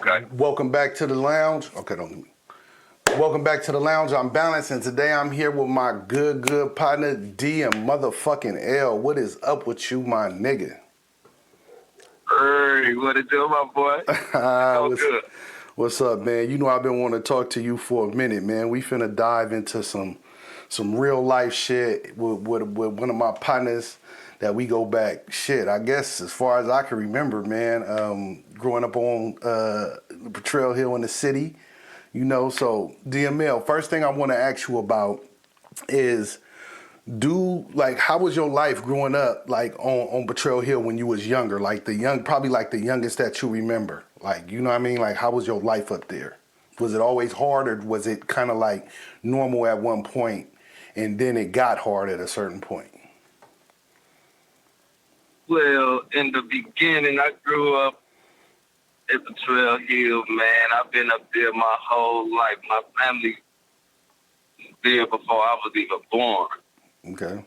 Okay. Welcome back to the lounge. Okay, don't. Welcome back to the lounge. I'm Balance, and today I'm here with my good partner D and motherfucking L. What is up with you, my nigga? Hey, what it do, my boy? What's up, man? You know I've been wanting to talk to you for a minute, man. We finna dive into some real life shit with one of my partners that we go back, shit, I guess as far as I can remember, man. Growing up on Betrayal Hill in the city, you know. So DML, first thing I want to ask you about is, how was your life growing up, like on Betrayal Hill when you was younger, like probably like the youngest that you remember, like, you know what I mean? Like, how was your life up there? Was it always hard, or was it kind of like normal at one point and then it got hard at a certain point? Well, in the beginning, I grew up at Betrayal Hill, man. I've been up there my whole life. My family was there before I was even born. Okay.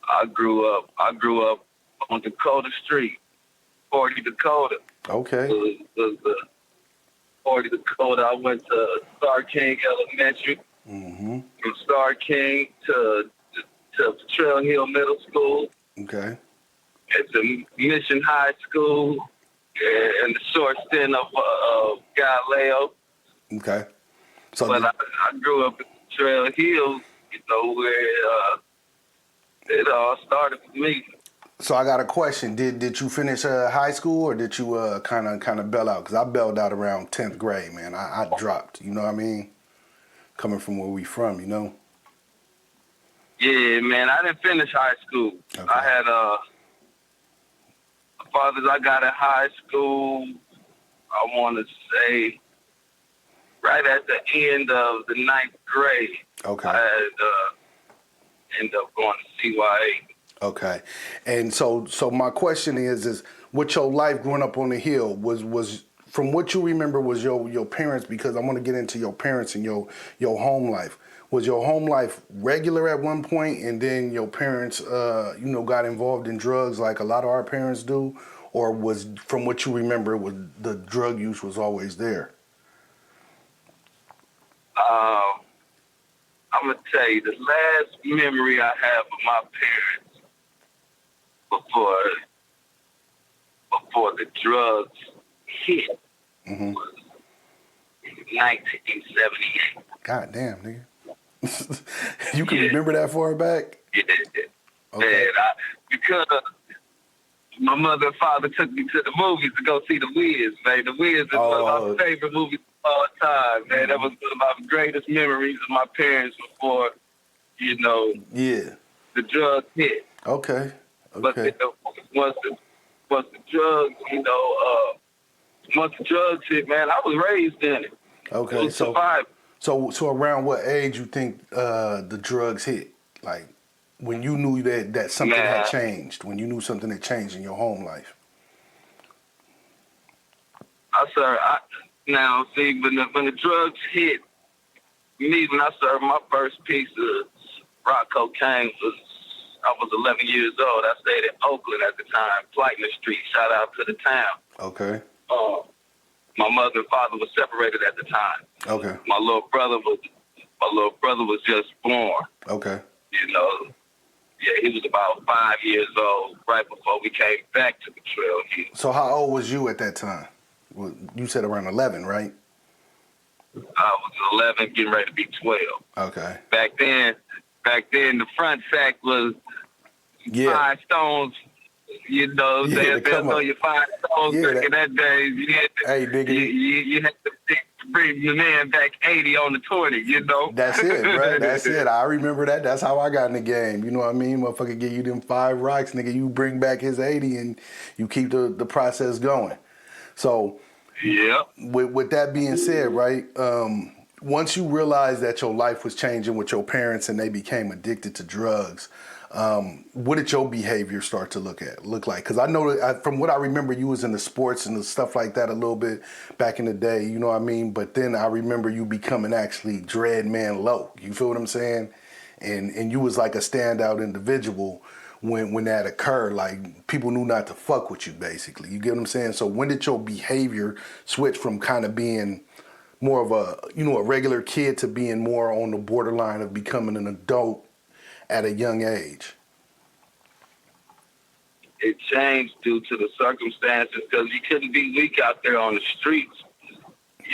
I grew up on Dakota Street, 40 Dakota. Okay. Was 40 Dakota. I went to Star King Elementary. Mm-hmm. From Star King to Betrayal Hill Middle School. Okay. At the Mission High School, and the short stint of Galileo. Okay. But I grew up in Trail Hill, you know, where it all started for me. So I got a question. Did you finish high school, or did you kind of bail out? Because I bailed out around 10th grade, man. I dropped, you know what I mean? Coming from where we from, you know? Yeah, man, I didn't finish high school. Okay. I had fathers I got at high school, I want to say, right at the end of the 9th grade. Okay. I had ended up going to CYA. Okay. And so my question is what your life growing up on the hill was from what you remember was your parents, because I want to get into your parents and your home life. Was your home life regular at one point, and then your parents, got involved in drugs like a lot of our parents do? Or was, from what you remember, the drug use was always there? I'm going to tell you, the last memory I have of my parents before the drugs hit was 1978. God damn, nigga. You can remember that far back? Yeah. Okay. And because my mother and father took me to the movies to go see The Wiz, man. The Wiz is one of my favorite movies of all time, man. That was one of my greatest memories of my parents before, the drugs hit. Okay. But once the drugs, once the drugs hit, man, I was raised in it. Okay, so around what age you think the drugs hit? Like when you knew that something had changed, when you knew something had changed in your home life? When the drugs hit me, when I served my first piece of rock cocaine, I was 11 years old. I stayed in Oakland at the time, Flightner Street. Shout out to the town. Okay. My mother and father were separated at the time. Okay. My little brother was just born. Okay. He was about 5 years old right before we came back to Betrayal Hill. So how old was you at that time? Well, you said around 11, right? I was 11, getting ready to be 12. Okay. Back then, the front sack was 5 stones. You know, they'll throw you 5 stones back in that day. You had to bring your man back 80 on the 20, you know? That's it, bro. That's it. I remember that. That's how I got in the game. You know what I mean? Motherfucker give you them 5 rocks, nigga. You bring back his 80 and you keep the process going. So, with that being said, right, once you realized that your life was changing with your parents and they became addicted to drugs, what did your behavior start to look like? Because I know that from what I remember, you was in the sports and the stuff like that a little bit back in the day, you know what I mean? But then I remember you becoming actually DREDD MANN LOC. You feel what I'm saying? And you was like a standout individual when that occurred? Like, people knew not to fuck with you, basically. You get what I'm saying? So when did your behavior switch from kind of being more of a, a regular kid to being more on the borderline of becoming an adult at a young age? It changed due to the circumstances because you couldn't be weak out there on the streets.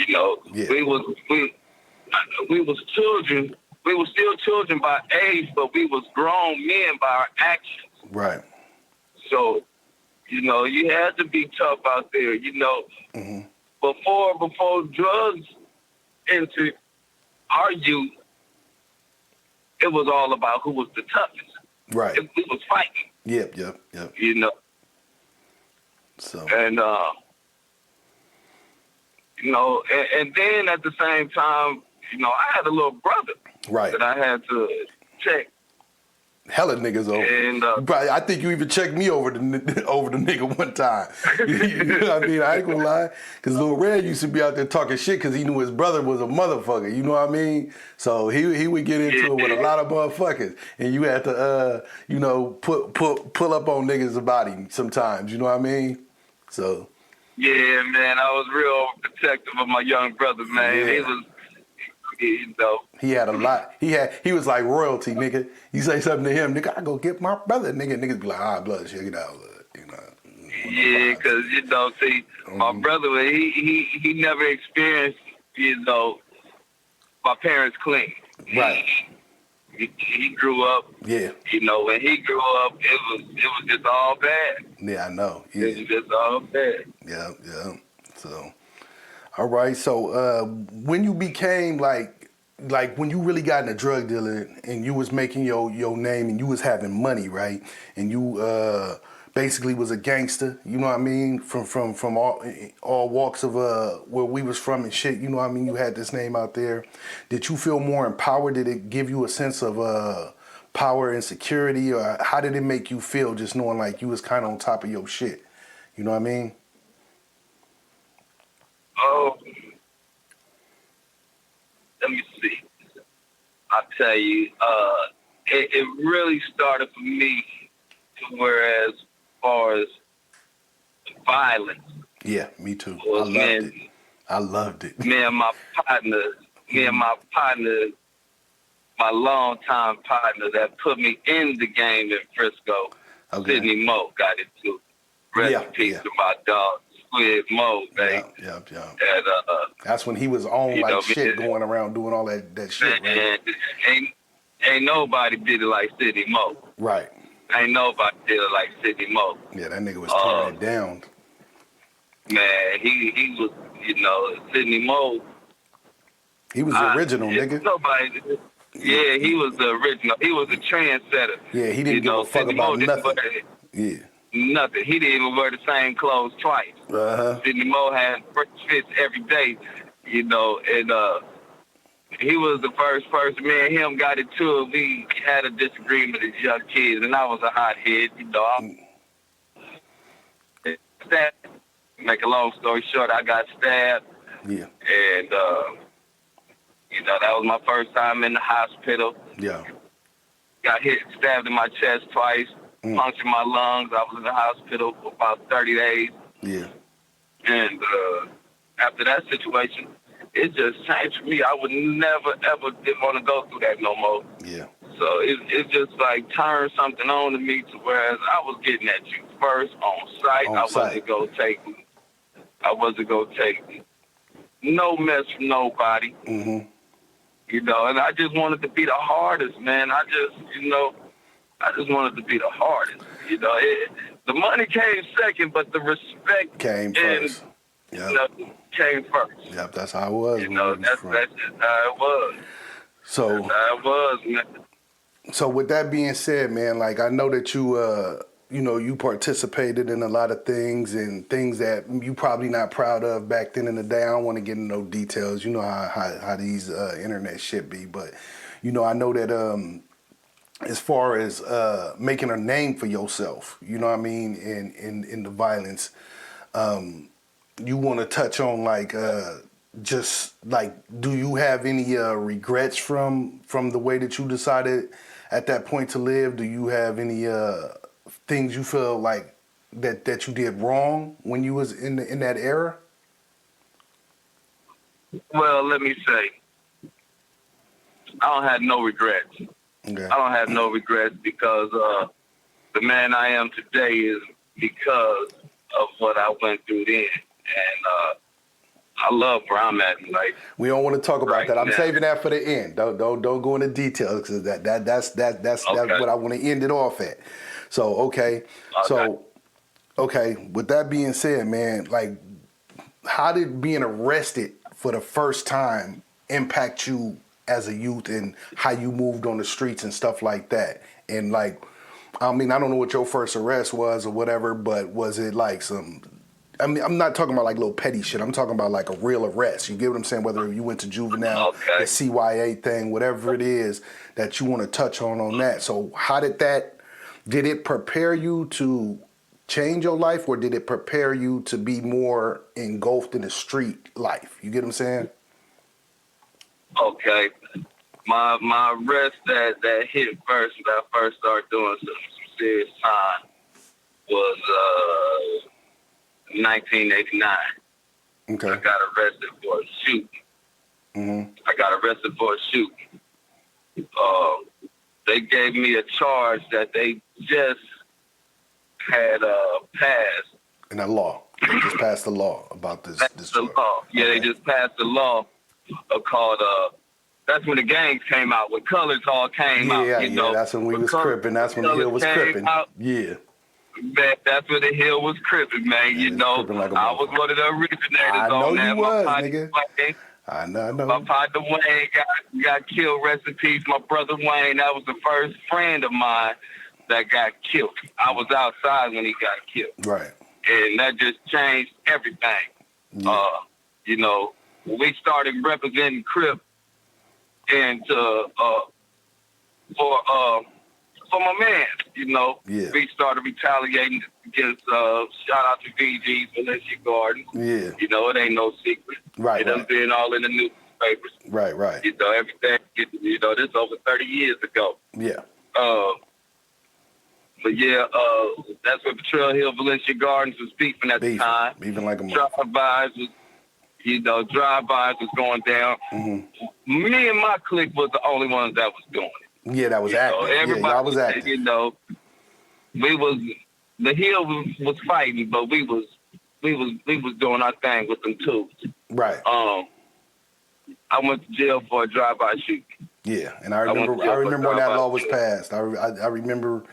Yeah. We was children. We were still children by age, but we was grown men by our actions. Right. So, you had to be tough out there. Mm-hmm. Before drugs entered our youth, it was all about who was the toughest. Right. We was fighting. Yep. So. And and then at the same time, I had a little brother. Right. That I had to check. Hella niggas over. And I think you even checked me over the nigga one time. You know what I mean? I ain't gonna lie, because Lil Red used to be out there talking shit because he knew his brother was a motherfucker. You know what I mean? So he would get into it with a lot of motherfuckers, and you had to pull up on niggas about him sometimes. You know what I mean? So. Yeah, man, I was real protective of my young brother, man. Yeah. He was. He had a lot. He was like royalty, nigga. You say something to him, nigga, I go get my brother, nigga. Niggas be like, blood, check it out, Yeah, because see, my brother, he never experienced, my parents clean. Right. He grew up. Yeah. When he grew up, it was just all bad. Yeah, I know. Yeah. It was just all bad. Yeah. So. All right, so when you became like when you really got in a drug dealer and you was making your name and you was having money, right? And you basically was a gangster, you know what I mean? From all walks of where we was from and shit, you know what I mean? You had this name out there. Did you feel more empowered? Did it give you a sense of power and security, or how did it make you feel just knowing like you was kind of on top of your shit? You know what I mean? Oh, let me see. I'll tell you, it really started for me to whereas far as violence. Yeah, me too. I loved it. Me and my partner, my longtime partner that put me in the game in Frisco, Sidney Moe, got it too. Rest in peace to my dog. With Mo, baby. Yeah. And, that's when he was on like shit, going around doing all that shit, man. Right? Ain't nobody did it like Sidney Moe. Right. Ain't nobody did it like Sidney Moe. Yeah, that nigga was tearing it down. Man, he was, Sidney Moe. He was the original, nigga. Nobody. Yeah, he was the original. He was a trendsetter. Yeah, he didn't give a fuck about nothing. Yeah. Nothing. He didn't even wear the same clothes twice. Sidney Moe had fresh fits every day, and he was the first person. Me and him got into it. We had a disagreement as young kids, and I was a hothead, Make a long story short, I got stabbed. Yeah. And, that was my first time in the hospital. Yeah. Got stabbed in my chest twice. Punctured my lungs. I was in the hospital for about 30 days. Yeah. And after that situation, it just changed for me. I would never, ever didn't want to go through that no more. Yeah. So it just like turned something on to me to whereas I was getting at you first on sight. I wasn't going to take no mess from nobody. Mm-hmm. And I just wanted to be the hardest, man. I just wanted to be the hardest. The money came second, but the respect came first. Came first. Yep, that's how it was. That's just how it was. So that's how it was, man. So with that being said, man, like I know that you participated in a lot of things and things that you probably not proud of back then in the day. I don't want to get into no details. You know how these internet shit be, but I know that as far as making a name for yourself, you know what I mean, in the violence, you want to touch on like just like, do you have any regrets from the way that you decided at that point to live? Do you have any things you feel like that you did wrong when you was in that era? Well, let me say, I don't have no regrets. Okay. I don't have no regrets because the man I am today is because of what I went through then, and I love where I'm at in life. We don't want to talk about Right that. I'm now. saving that for the end. Don't go into details because that's Okay. what I want to end it off at. So okay. So okay. With that being said, man, like, how did being arrested for the first time impact you as a youth and how you moved on the streets and stuff like that? And like, I mean, I don't know what your first arrest was or whatever, but was it like some, I mean, I'm not talking about like little petty shit. I'm talking about like a real arrest. You get what I'm saying? Whether you went to juvenile, the CYA thing, whatever it is that you want to touch on that. So how did it prepare you to change your life, or did it prepare you to be more engulfed in the street life? You get what I'm saying? Okay. My arrest that hit first when I first started doing some serious time was 1989. Okay. I got arrested for a shooting. Mm-hmm. I got arrested for a shooting. They gave me a charge that they just had passed. In a law. They just passed the law about this. That's the law. Yeah, okay. They just passed the law called, that's when the gangs came out, when colors all came out. Yeah, know? That's when we was cripping. That's when the hill was cripping. Yeah. Man, that's when the hill was cripping, man. You know, like I was one of the originators on that. I know you was, nigga. I know. My partner Wayne got killed. Rest in peace. My brother Wayne, that was the first friend of mine that got killed. I was outside when he got killed. Right. And that just changed everything. Yeah. You know, when we started representing Crip and for my man, you know, we started retaliating against, shout out to VG's Valencia Gardens. Yeah. You know, it ain't no secret. Right. It done been all in the newspapers. Right. You know, everything, you know, this over 30 years ago. Yeah. But yeah, that's what Betrayal Hill Valencia Gardens was beefing at the time. Beefing like a drive-bys was going down. Mm-hmm. Me and my clique was the only ones that was doing it. Yeah, that was active. Everybody was active. You know, the Hill was fighting, but we was doing our thing with them too. Right. I went to jail for a drive-by shooting. Yeah, and I remember when that law was passed. I remember.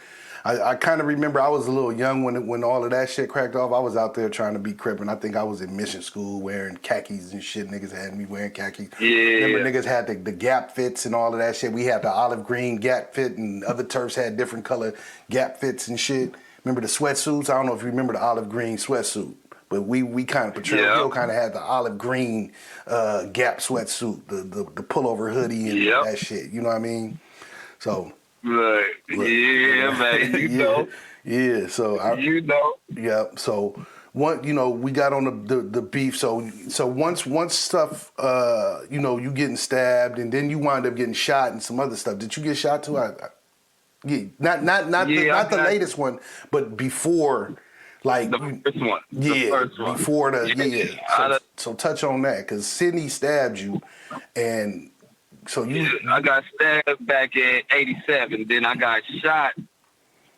I kind of remember I was a little young when all of that shit cracked off. I was out there trying to be crippin'. I think I was in mission school wearing khakis and shit. Niggas had me wearing khakis. Yeah. Remember niggas had the Gap fits and all of that shit. We had the olive green Gap fit, and other Turfs had different color Gap fits and shit. Remember the sweatsuits? I don't know if you remember the olive green sweatsuit. But we kind of, Betrayal Hill kind of had the olive green Gap sweatsuit, the pullover hoodie and that shit. You know what I mean? So... Right. Yeah, man. You know. Yeah. So you know. Yeah. So we got on the beef. So once stuff, you getting stabbed, and then you wind up getting shot and some other stuff. Did you get shot too? Not the latest one, but before. Like the first one. Yeah. The first one. Before the So touch on that, because Sydney stabbed you, and. So I got stabbed back in '87. Then I got shot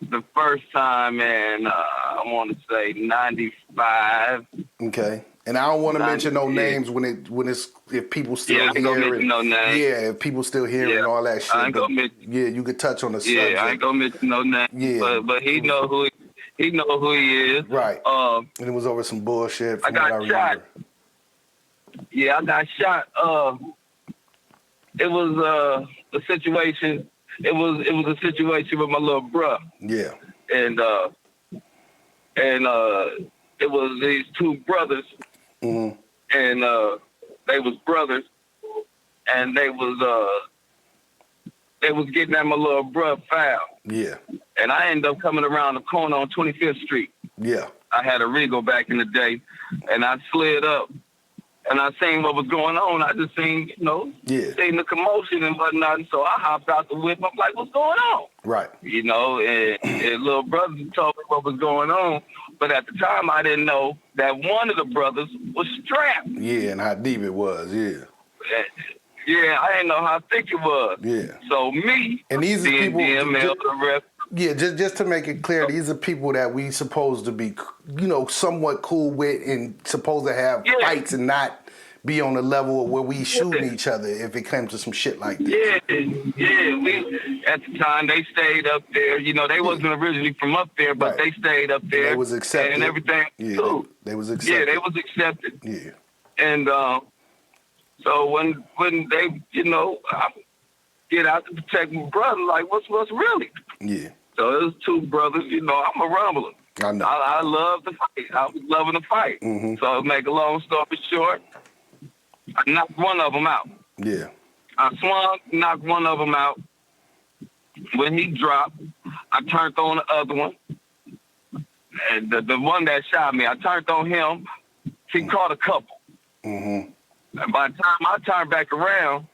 the first time in I want to say '95. Okay. And I don't want to mention no names if people still hearing. No names. Yeah, if people still hearing all that shit. I ain't gonna mention. Yeah, you could touch on the subject. Yeah, I ain't gonna mention no names. Yeah. But he know who he is. Right. And it was over some bullshit. From I got shot. Yeah, I got shot. It was a situation. It was a situation with my little bruh. Yeah. And it was these two brothers. Mm-hmm. And they was brothers, and they was getting at my little bruh foul. Yeah. And I ended up coming around the corner on 25th Street. Yeah. I had a Regal back in the day, and I slid up. And I seen what was going on. I just seen, seen the commotion and whatnot. And so I hopped out the whip. I'm like, what's going on? Right. You know, and little brothers told me what was going on, but at the time I didn't know that one of the brothers was strapped. Yeah, and how deep it was, yeah. Yeah, I didn't know how thick it was. Yeah. So me, and these are people, the rest. Yeah, just to make it clear, these are people that we supposed to be, somewhat cool with and supposed to have fights and not be on the level where we shooting each other if it came to some shit like this. Yeah. We at the time they stayed up there. You know, they wasn't originally from up there, but they stayed up there. They was accepted and everything. Yeah, cool. they was accepted. Yeah, they was accepted. Yeah. And so when they, I get out to protect my brother, like what's really? Yeah. So it was two brothers. I'm a rumbler. I know. I love to fight. I was loving to fight. Mm-hmm. So to make a long story short, I knocked one of them out. Yeah. I swung, knocked one of them out. When he dropped, I turned on the other one. And the one that shot me, I turned on him. He caught a couple. Mm-hmm. And by the time I turned back around,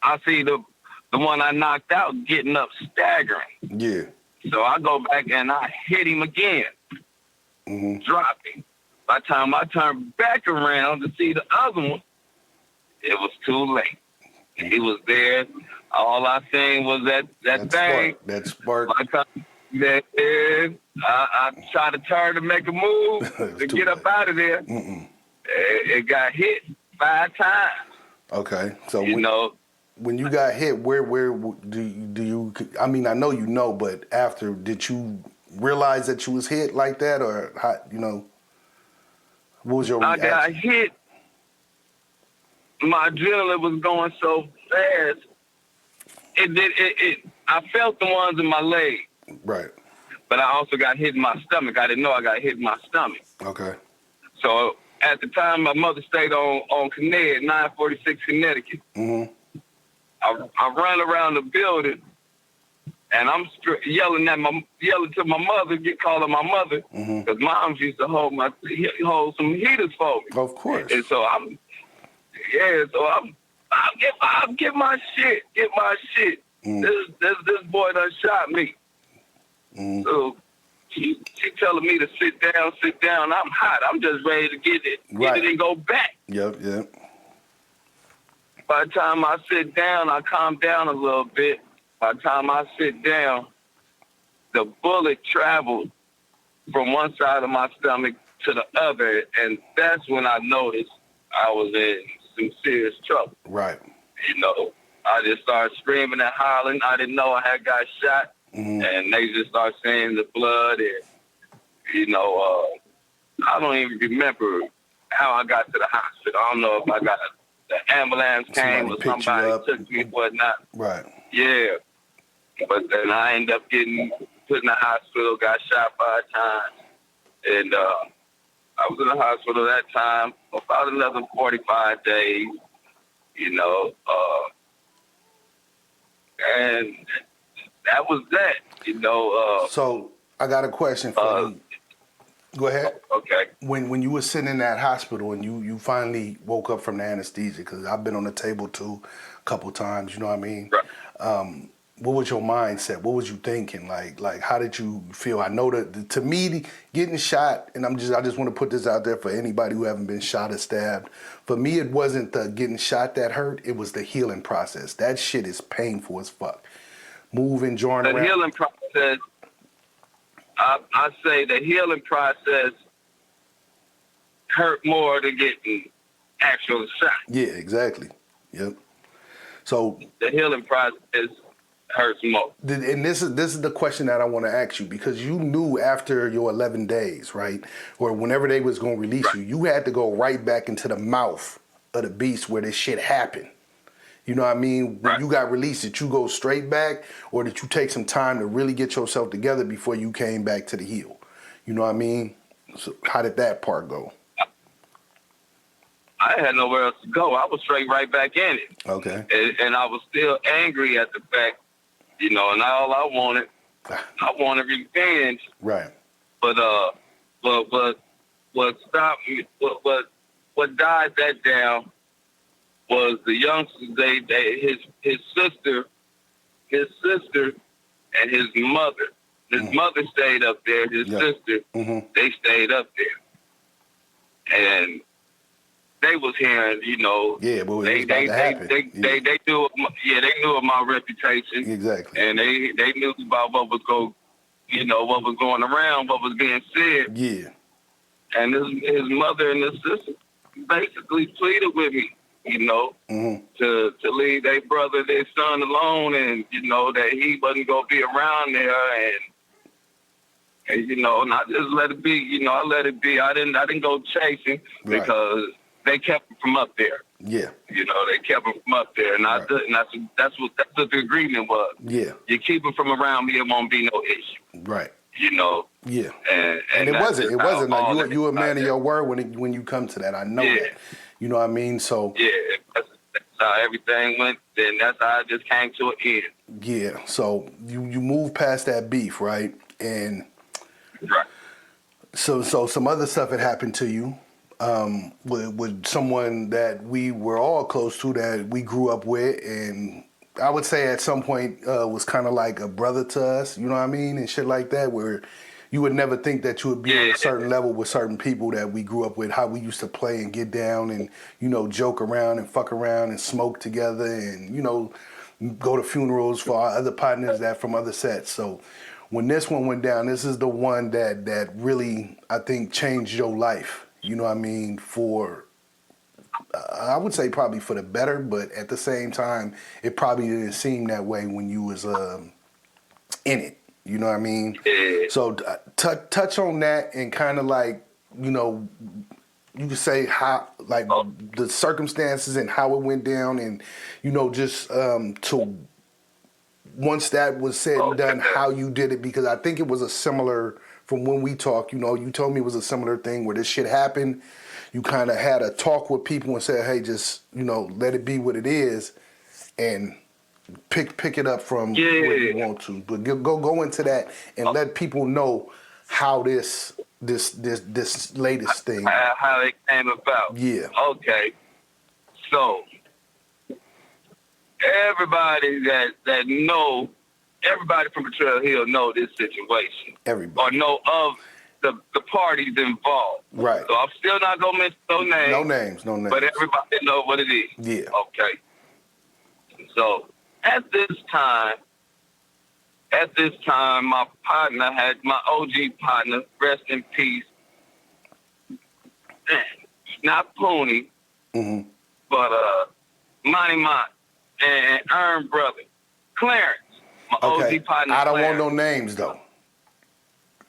I see the one I knocked out getting up, staggering. Yeah. So I go back and I hit him again. Mm-hmm. Dropped him. By the time I turned back around to see the other one, it was too late. He was there. All I seen was that bang. That spark. I tried to turn to make a move to get up out of there. It got hit 5 times. Okay, so when you got hit, where do you? I mean, I know but after, did you realize that you was hit like that, or how? What was your reaction? I got hit. My adrenaline was going so fast. I felt the ones in my leg. Right. But I also got hit in my stomach. I didn't know I got hit in my stomach. Okay. So at the time, my mother stayed on Connecticut, 946 Connecticut. Mm-hmm. I run around the building, and I'm yelling to my mother, calling my mother, because moms used to hold some heaters for me. Of course. And so I'll get my shit. This boy done shot me. So she telling me to sit down. I'm hot. I'm just ready to get it and go back. Yep. By the time I sit down, I calm down a little bit. By the time I sit down, the bullet traveled from one side of my stomach to the other, and that's when I noticed I was in some serious trouble. Right. I just started screaming and hollering. I didn't know I had got shot, and they just started saying the blood, and I don't even remember how I got to the hospital. I don't know if I got the ambulance came or somebody took me or whatnot. Right. Yeah. But then I ended up getting put in the hospital, got shot 5 times. And I was in the hospital that time about another 45 days, and that was that, So I got a question for you. Go ahead. Okay. When you were sitting in that hospital and you finally woke up from the anesthesia, because I've been on the table too a couple times, you know what I mean? Right. What was your mindset? What was you thinking? Like how did you feel? I know that to me, getting shot, and I just want to put this out there for anybody who haven't been shot or stabbed. For me, it wasn't the getting shot that hurt. It was the healing process. That shit is painful as fuck. Moving, joining around. The healing process, I say the healing process hurt more than getting actual shot. Yeah, exactly. Yep. So the healing process hurts more. And this is the question that I want to ask you, because you knew after your 11 days, right, or whenever they was going to release you, you had to go right back into the mouth of the beast where this shit happened. You know what I mean? When you got released, did you go straight back, or did you take some time to really get yourself together before you came back to the hill? You know what I mean? So how did that part go? I had nowhere else to go. I was straight right back in it. Okay. And I was still angry at the fact, and all I wanted revenge. Right. But what stopped me, what died that down was the youngsters. His sister and his mother. His mother stayed up there. His sister, they stayed up there, and they was hearing, you know. Yeah, but they knew of my reputation. Exactly. And they knew about what was going around, what was being said. Yeah. And his mother and his sister basically pleaded with me, you know, to leave their brother, their son alone, and you know that he wasn't gonna be around there, and you know, and I just let it be. You know, I let it be. I didn't go chasing because they kept him from up there. Yeah. You know, they kept him from up there, and that's what the agreement was. Yeah. You keep him from around me, it won't be no issue. Right. You know. Yeah. And it wasn't like you a man of your word when you come to that. I know that. You know what I mean? So yeah, that's how everything went. Then that's how I just came to an end. Yeah. So you move past that beef, right? And so some other stuff had happened to you with someone that we were all close to, that we grew up with, and I would say at some point was kind of like a brother to us, you know what I mean, and shit like that, where you would never think that you would be on a certain level with certain people that we grew up with, how we used to play and get down and, you know, joke around and fuck around and smoke together and, you know, go to funerals for our other partners that from other sets. So when this one went down, this is the one that really, I think, changed your life. You know what I mean? For, I would say probably for the better, but at the same time, it probably didn't seem that way when you was in it. You know what I mean? So touch on that and kind of like, you know, you could say how, like the circumstances and how it went down and, you know, just to once that was said and done, how you did it, because I think it was a similar, from when we talked, you know, you told me it was a similar thing where this shit happened. You kind of had a talk with people and said, hey, just, you know, let it be what it is and pick it up from where you want to. But go into that and let people know how this latest thing. How it came about. Yeah. Okay. So everybody that know, everybody from Betrayal Hill know this situation. Everybody. Or know of the parties involved. Right. So I'm still not going to mention no names. No names. But everybody know what it is. Yeah. Okay. So at this time, my partner had, my OG partner, rest in peace, not Pony, but Monty Mont and Ern brother, Clarence, my OG partner. I don't Clarence. want no names though.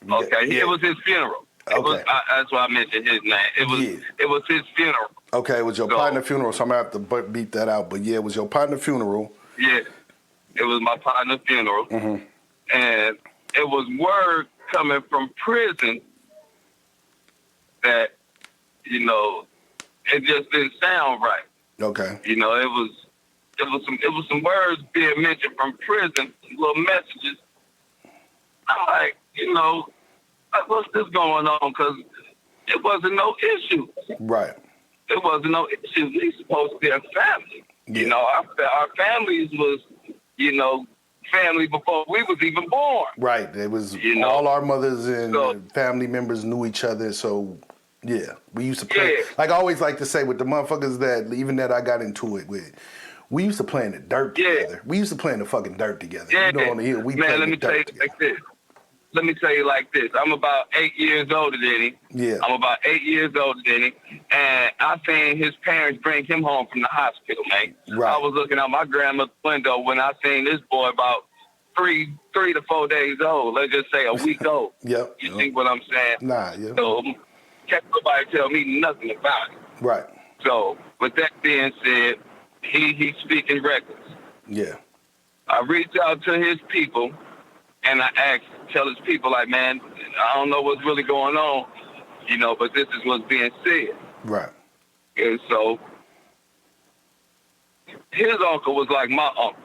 Okay, it was his funeral. That's why I mentioned his name. It was his funeral. Okay, it was your partner funeral, so I'm gonna have to beat that out. But yeah, it was your partner funeral. Yeah, it was my partner funeral, and it was word coming from prison that, you know, it just didn't sound right. Okay. You know, it was some words being mentioned from prison, little messages. I'm like, you know, what's this going on? Because it wasn't no issue. Right. It wasn't no issue. We supposed to be a family. Yeah. You know, our families was, you know, family before we was even born. Right. It was, you know, all our mothers and family members knew each other. So, yeah, we used to play. Yeah. Like I always like to say with the motherfuckers that, even that I got into it with, we used to play in the dirt together. We used to play in the fucking dirt together. Yeah. You know, on the hill, we played in the dirt together. Let me tell you like this. I'm about 8 years older than him. Yeah. I'm about 8 years older than him. And I seen his parents bring him home from the hospital, man. Right. I was looking out my grandma's window when I seen this boy about three to 4 days old. Let's just say a week old. Yep. You see what I'm saying? Nah, yeah. So can't nobody tell me nothing about it. Right. So with that being said, he's speaking reckless. Yeah. I reached out to his people and I tell his people, like, man, I don't know what's really going on, you know, but this is what's being said. Right. And so his uncle was like my uncle.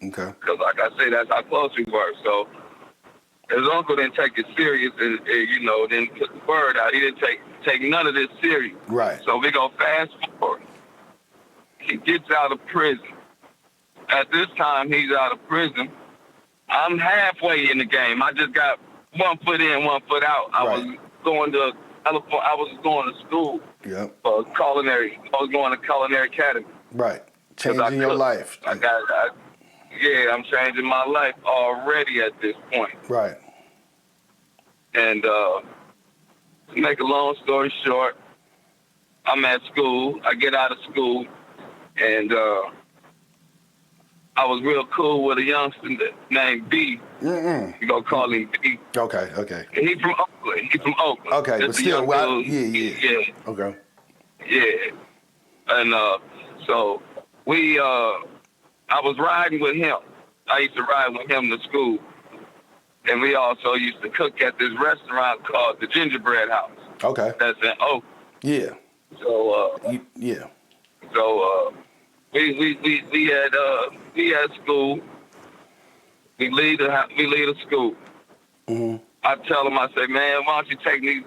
Okay. Because, like I say, that's how close we were. So his uncle didn't take it serious and you know, didn't put the word out. He didn't take none of this serious. Right. So we go fast forward. He gets out of prison. At this time, he's out of prison. I'm halfway in the game. I just got 1 foot in, 1 foot out. I was going to school. Yep. For culinary. I was going to culinary academy. Right. Changing your life. I'm changing my life already at this point. Right. And to make a long story short, I'm at school. I get out of school, and I was real cool with a youngster named B. You gonna call him B. Okay. And he's from Oakland. Okay, Just but still, yeah. Okay. Yeah. And so I was riding with him. I used to ride with him to school. And we also used to cook at this restaurant called the Gingerbread House. Okay. That's in Oakland. Yeah. So yeah. So we had school. We leave the school. Mm-hmm. I tell him, I say, man, why don't you take me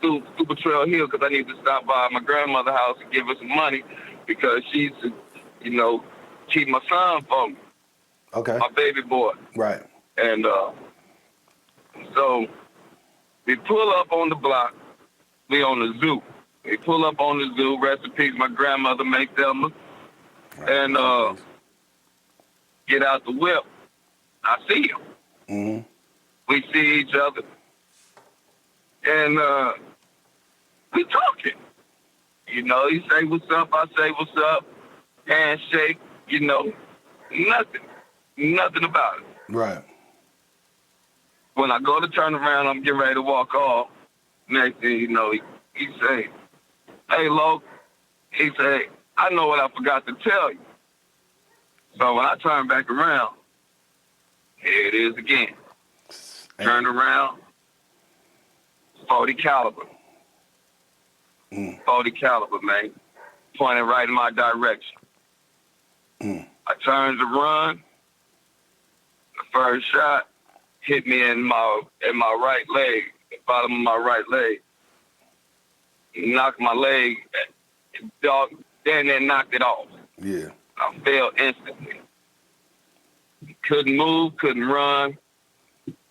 through Betrayal Hill, because I need to stop by my grandmother's house and give her some money because she's, keep my son for me. Okay. My baby boy. Right. And so we pull up on the block. We on the zoo. We pull up on the zoo. Rest in peace, my grandmother, May Thelma. And get out the whip. I see him. Mm-hmm. We see each other. And we talking. He say what's up, I say what's up. Handshake, nothing about it. Right. When I go to turn around, I'm getting ready to walk off. Next thing you know, he say, hey, Lo, he say, I know what I forgot to tell you. So when I turn back around, here it is again. Turn around, 40 caliber. 40 caliber, man. Pointing right in my direction. I turned to run. The first shot hit me in my right leg, the bottom of my right leg. Knocked my leg, then knocked it off. Yeah. I fell instantly. Couldn't move, couldn't run.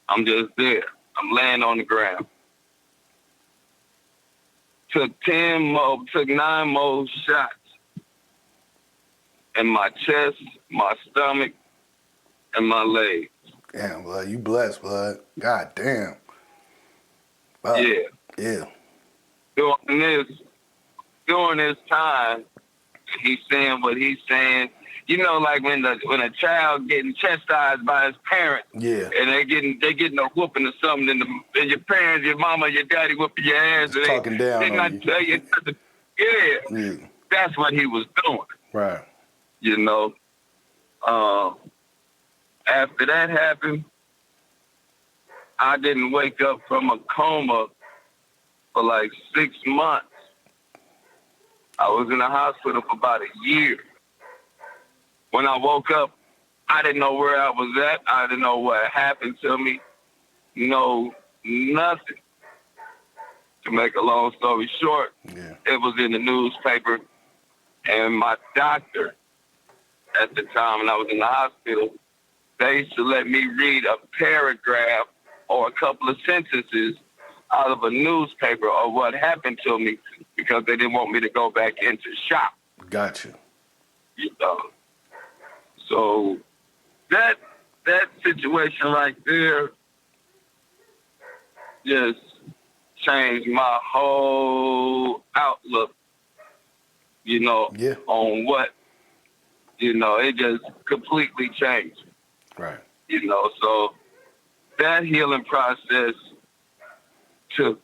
I'm just there. I'm laying on the ground. Took 9 more shots in my chest, my stomach, and my legs. Damn, blood, you blessed, blood. God damn. Wow. Yeah. During this time, he's saying what he's saying. Like when a child getting chastised by his parents, and they getting a whooping or something, and your parents, your mama, your daddy whooping your ass, and talking down they not on tell you nothing. Yeah, that's what he was doing. Right. After that happened, I didn't wake up from a coma for like 6 months. I was in the hospital for about a year. When I woke up, I didn't know where I was at. I didn't know what happened to me. Nothing. To make a long story short, it was in the newspaper, and my doctor at the time, when I was in the hospital, they used to let me read a paragraph or a couple of sentences out of a newspaper of what happened to me because they didn't want me to go back into shock. Gotcha. So that situation right there just changed my whole outlook, on what, it just completely changed. Right. So that healing process took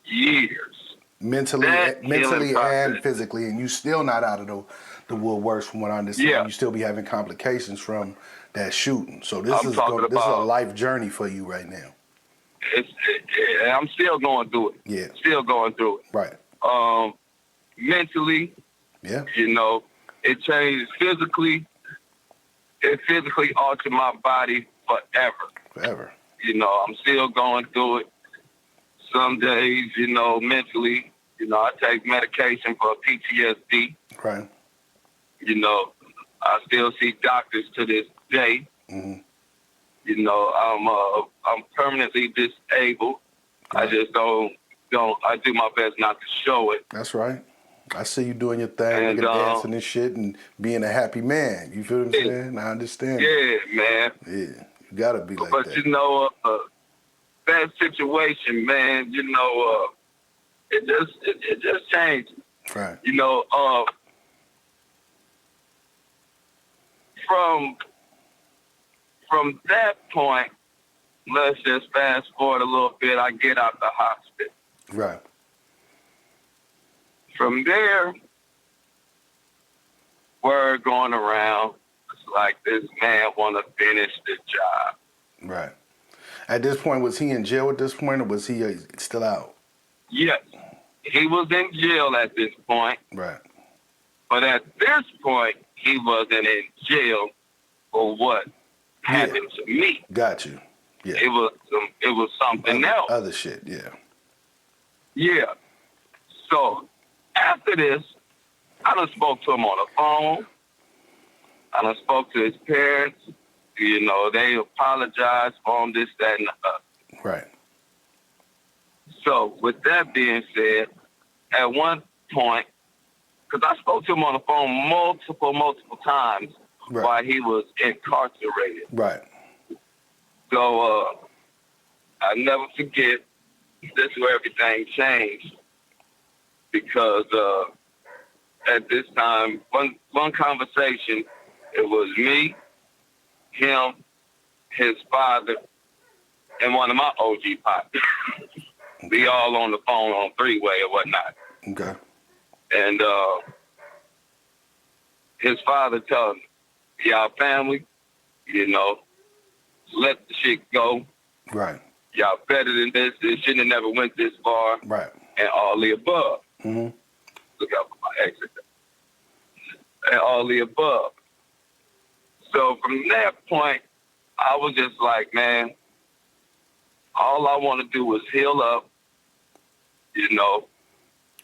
years. Mentally and physically, and you still not out of the woodworks from what I understand. Yeah. You still be having complications from that shooting. So this is a life journey for you right now. I'm still going through it. Yeah. Still going through it. Right. Mentally, it changed physically. It physically altered my body forever. Forever. I'm still going through it. Some days, mentally, I take medication for PTSD. Right. I still see doctors to this day. Mm-hmm. You know, I'm permanently disabled. Right. I just don't. I do my best not to show it. That's right. I see you doing your thing, And nigga, dancing and shit, and being a happy man. You feel what I'm saying? I understand. Yeah, man. Yeah, you gotta be like but that. You know, that situation, man. You know, it just changed. Right. You know, from that point, let's just fast forward a little bit. I get out the hospital. Right. From there, word going around, it's like this man want to finish the job. Right. At this point, was he in jail at this point, or was he still out? Yes, he was in jail at this point. Right. But at this point, he wasn't in jail for what happened to me. Got you. Yeah. It was something else. Other shit, yeah. Yeah. So after this, I done spoke to him on the phone. I done spoke to his parents. You know, they apologized for him, this, that, and the other. Right. So with that being said, at one point, because I spoke to him on the phone multiple times while he was incarcerated. Right. So I never forget, this is where everything changed. Because at this time, one conversation, it was me, him, his father, and one of my OG partners. We all on the phone on three-way or whatnot. Okay. And his father told him, y'all family, you know, let the shit go. Right. Y'all better than this. This shouldn't have never went this far. Right. And all the above. Mm-hmm. Look out for my exit. And all the above. So from that point, I was just like, man, all I want to do is heal up. You know,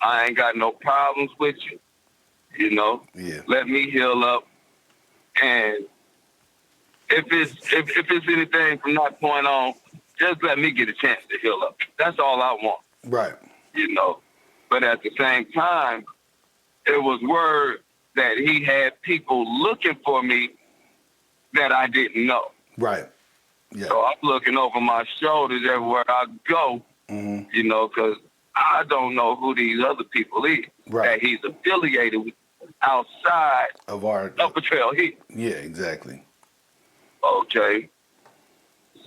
I ain't got no problems with you. You know, let me heal up. And if it's anything from that point on, just let me get a chance to heal up. That's all I want. Right. You know, but at the same time, it was word that he had people looking for me that I didn't know. Right. Yeah. So I'm looking over my shoulders everywhere I go, you know, because I don't know who these other people is that he's affiliated with outside of Betrayal here. Yeah, exactly. Okay.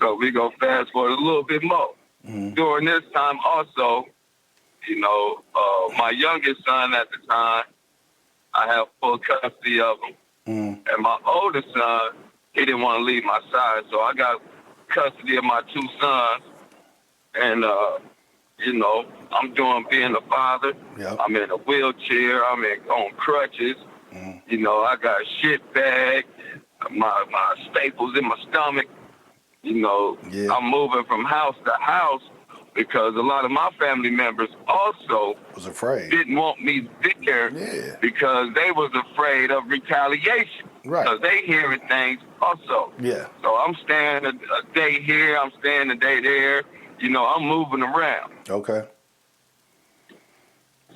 So we go fast forward a little bit more. During this time also, you know, my youngest son at the time, I have full custody of him. And my oldest son, he didn't want to leave my side, so I got custody of my two sons. And, you know, I'm being a father. Yep. I'm in a wheelchair. I'm on crutches. You know, I got a shit bag, my staples in my stomach. You know, I'm moving from house to house because a lot of my family members also was afraid. Didn't want me there because they was afraid of retaliation. Right. Because they hearing things also. Yeah. So I'm staying a day here, I'm staying a day there. You know, I'm moving around. Okay.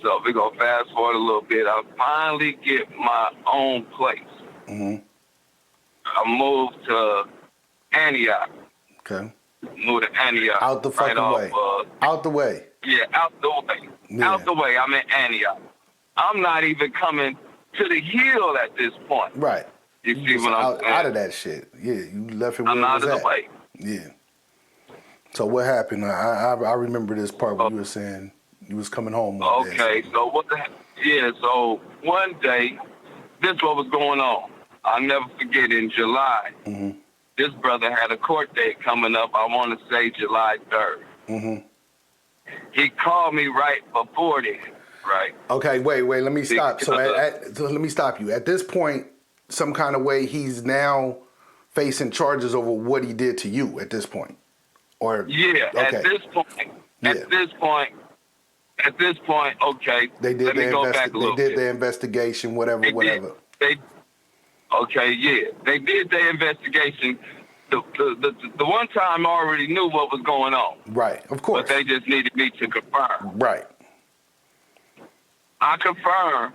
So we're going to fast forward a little bit. I finally get my own place. I moved to Antioch. Okay. Moved to Antioch. Out the fucking way. Out the way. Yeah, out the way. Yeah. Out the way. I'm in Antioch. I'm not even coming to the hill at this point. Right. You see what I'm saying? Out of that shit. Yeah, you left it where I'm it out was of at. the way. Yeah. So what happened? I remember this part where you were saying you was coming home. Okay, so so one day, this is what was going on. I'll never forget in July, this brother had a court date coming up, I want to say July 3rd. He called me right before then, right? Okay, wait, let me stop. So let me stop you. At this point, some kind of way, he's now facing charges over what he did to you at this point? Or okay. At this point, okay. They did let me go back a little bit. Their investigation, whatever. They did their investigation, the one time I already knew what was going on. Right, of course. But they just needed me to confirm. Right. I confirmed,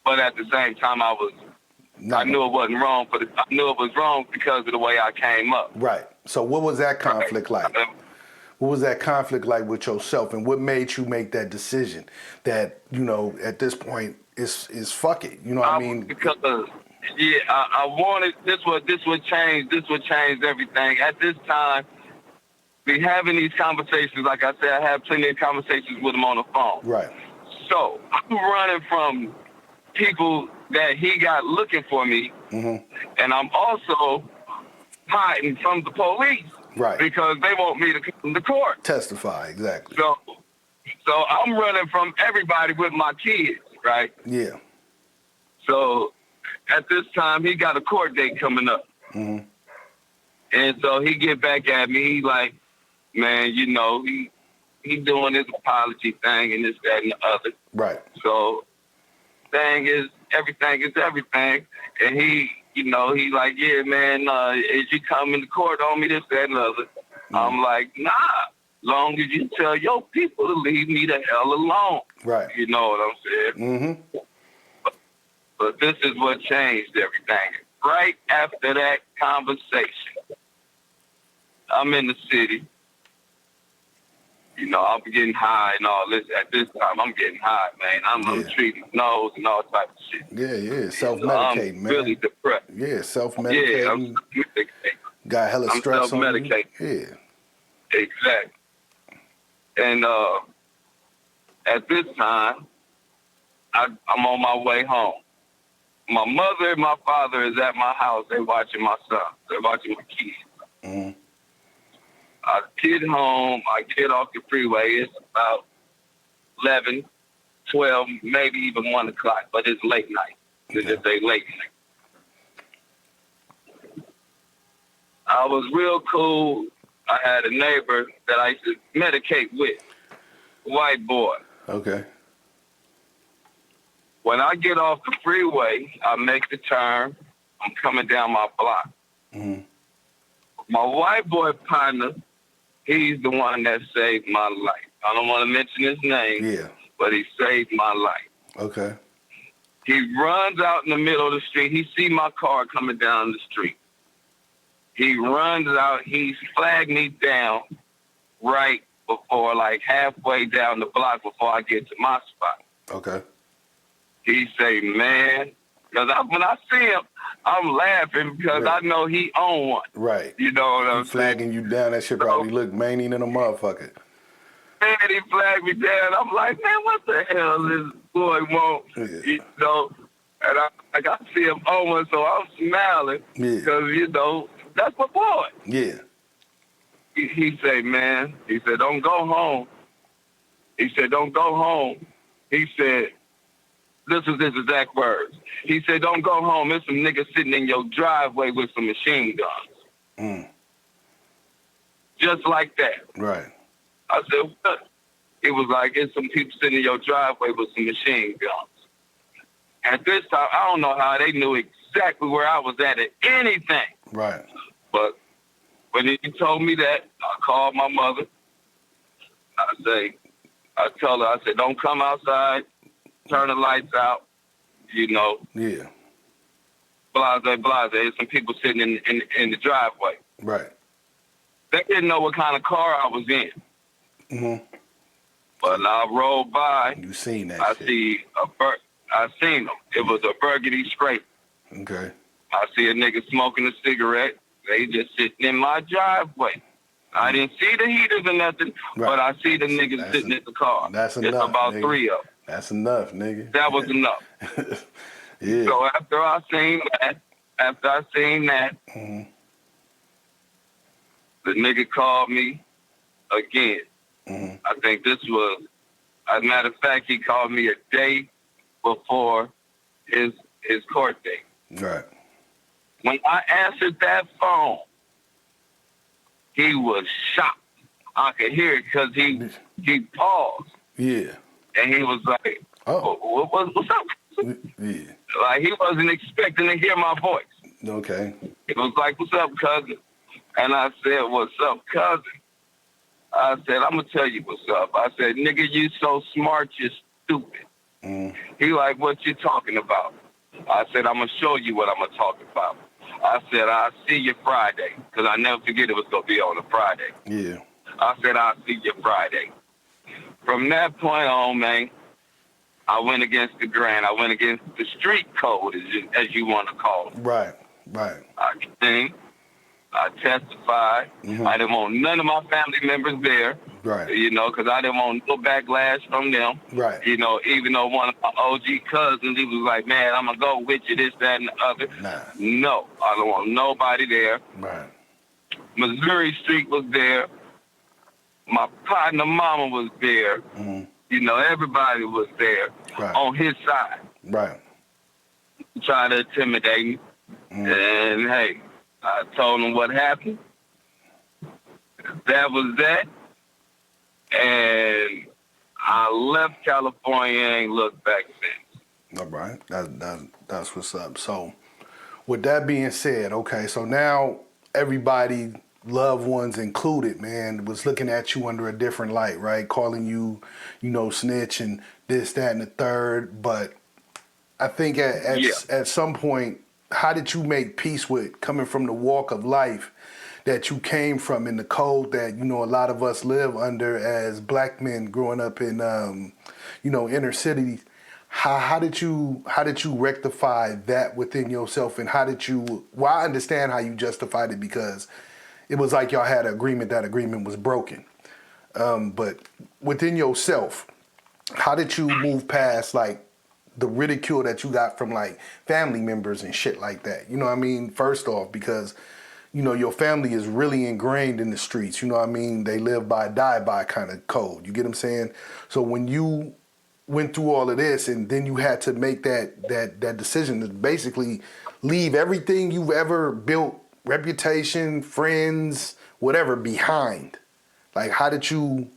but at the same time, I knew it wasn't wrong. I knew it was wrong because of the way I came up. Right. So what was that conflict like? What was that conflict like with yourself, and what made you make that decision that, you know, at this point is fuck it? You know what I mean? Because I wanted this would change everything. At this time, we having these conversations. Like I said, I had plenty of conversations with him on the phone. Right. So I'm running from people that he got looking for me, and I'm also hiding from the police. Right. Because they want me to come to court. Testify, exactly. So I'm running from everybody with my kids, right? Yeah. So at this time, he got a court date coming up. And so he get back at me, he like, man, you know, he doing his apology thing and this, that, and the other. Right. So everything is everything. And he, you know, he like, yeah, man, is you coming to court on me, this, that, and the other? I'm like, nah, long as you tell your people to leave me the hell alone. Right. You know what I'm saying? But this is what changed everything. Right after that conversation, I'm in the city. You know, I'm getting high and all this. At this time, I'm getting high, man. I'm treating nose and all type of shit. Yeah. Self-medicating, I'm man. really depressed. Yeah, self-medicating. Yeah, I'm self-medicating. Got hella stress on you. Yeah. Exactly. And at this time, I'm on my way home. My mother and my father is at my house. They're watching my son. They're watching my kids. I get home. I get off the freeway. It's about 11, 12, maybe even 1 o'clock, but it's late night. It's just a late night. I was real cool. I had a neighbor that I used to medicate with, white boy. Okay. When I get off the freeway, I make the turn. I'm coming down my block. My white boy partner, he's the one that saved my life. I don't want to mention his name, but he saved my life. Okay. He runs out in the middle of the street. He see my car coming down the street. He runs out. He flagged me down right before, like halfway down the block before I get to my spot. Okay. He say, man, because when I see him, I'm laughing because I know he own one. Right. You know what I'm saying? Flagging you down, that shit probably look manny than a motherfucker. Man, he flagged me down. I'm like, man, what the hell this boy want? You know, and I see him own one, so I'm smiling because, you know, that's my boy. Yeah. He say, man, he said, don't go home. He said, don't go home. He said, this is his exact words. He said, don't go home. There's some niggas sitting in your driveway with some machine guns. Just like that. Right. I said, what? It was like, it's some people sitting in your driveway with some machine guns. At this time, I don't know how they knew exactly where I was at anything. Right. But when he told me that, I called my mother. I told her, I said, don't come outside. Turn the lights out, you know. Yeah. Blase. There's some people sitting in the driveway. Right. They didn't know what kind of car I was in. But I rolled by. You seen that shit. I seen them. It was a burgundy scrape. Okay. I see a nigga smoking a cigarette. They just sitting in my driveway. I didn't see the heaters or nothing, but I see the niggas sitting in the car. That's enough. It's about nigga. 3 of them. That's enough, nigga. That was enough. Yeah. So after I seen that, the nigga called me again. I think this was, as a matter of fact, he called me a day before his court date. Right. When I answered that phone, he was shocked. I could hear it because he paused. Yeah. And he was like, what's up? Yeah. Like, he wasn't expecting to hear my voice. Okay. It was like, what's up, cousin? And I said, what's up, cousin? I said, I'm going to tell you what's up. I said, nigga, you so smart, you're stupid. He like, what you talking about? I said, I'm going to show you what I'm going to talk about. I said, I'll see you Friday, because I never forget it was going to be on a Friday. Yeah. I said, I'll see you Friday. From that point on, man, I went against the grain. I went against the street code, as you want to call it. Right. I came. I testified. I didn't want none of my family members there. Right. You know, because I didn't want no backlash from them. Right. You know, even though one of my OG cousins, he was like, man, I'm going to go with you, this, that, and the other. Nah. No, I don't want nobody there. Right. Missouri Street was there. My partner mama was there. You know, everybody was there on his side. Right. Trying to intimidate me. And, hey, I told him what happened. That was that. And I left California and ain't looked back since. All right. That's what's up. So with that being said, okay, so now everybody, loved ones included, man, was looking at you under a different light, right? Calling you, you know, snitch and this, that, and the third. But I think at some point, how did you make peace with coming from the walk of life that you came from in the code that, you know, a lot of us live under as black men growing up in, you know, inner cities? How did you rectify that within yourself, and how did you? Well, I understand how you justified it because it was like y'all had an agreement. That agreement was broken, but within yourself, how did you move past like the ridicule that you got from like family members and shit like that? You know what I mean? First off, because you know your family is really ingrained in the streets. You know what I mean? They live by, die by kind of code. You get what I'm saying? So when you went through all of this, and then you had to make that decision to basically leave everything you've ever built, reputation, friends, whatever, behind. Like, how did you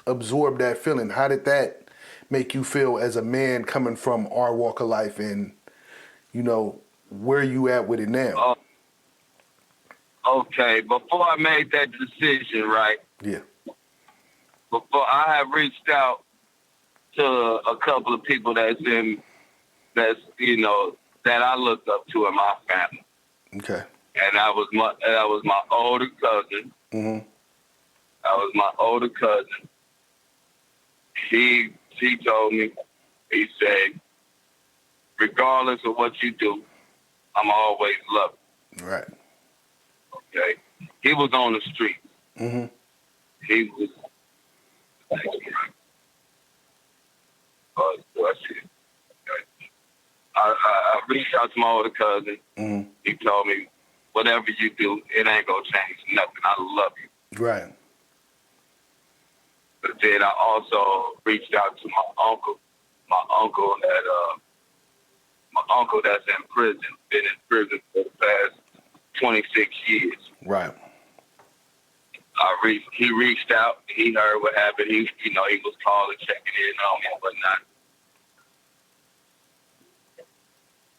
absorb that feeling? How did that make you feel as a man coming from our walk of life, and, you know, where you at with it now? Okay, before I made that decision, right? Yeah. Before I have reached out to a couple of people that's you know, that I looked up to in my family. Okay. And that was my older cousin. That was my older cousin. He told me, he said, regardless of what you do, I'm always love you. Right. Okay. He was on the street. He was. I reached out to my older cousin. He told me, whatever you do, it ain't gonna change nothing. I love you. Right. But then I also reached out to my uncle. My uncle that's in prison, been in prison for the past 26 years. Right. He reached out. He heard what happened. He was calling, checking in on me and whatnot.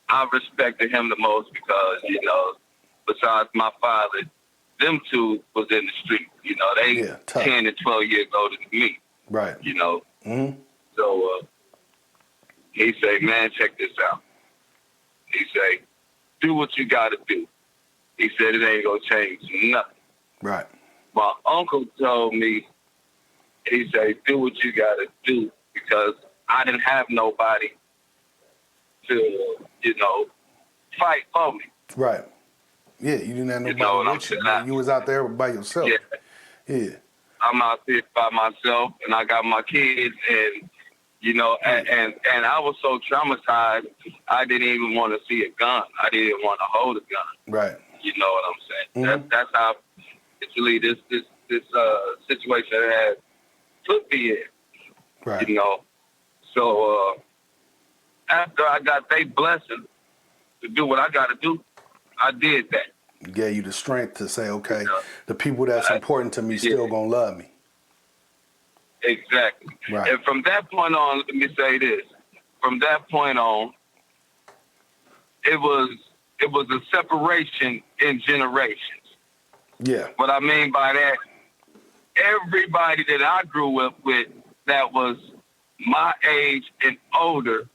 I respected him the most because, you know, besides my father, them two was in the street. You know, they 10 and 12 years older than me. Right. You know. So he say, man, check this out. He say, do what you got to do. He said it ain't gonna change nothing. Right. My uncle told me, he said, do what you got to do because I didn't have nobody to, you know, fight for me. Right. Yeah, you didn't have nobody you know with you. You was out there by yourself. Yeah. I'm out there by myself, and I got my kids, and, you know, and I was so traumatized, I didn't even want to see a gun. I didn't want to hold a gun. Right. You know what I'm saying? That's how actually this situation has put me in. Right. You know. So after I got their blessing to do what I got to do, I did that. It gave you the strength to say, okay, the people that's important to me still gonna love me. Exactly. Right. And from that point on, let me say this. From that point on, it was a separation in generations. Yeah. What I mean by that, everybody that I grew up with that was my age and older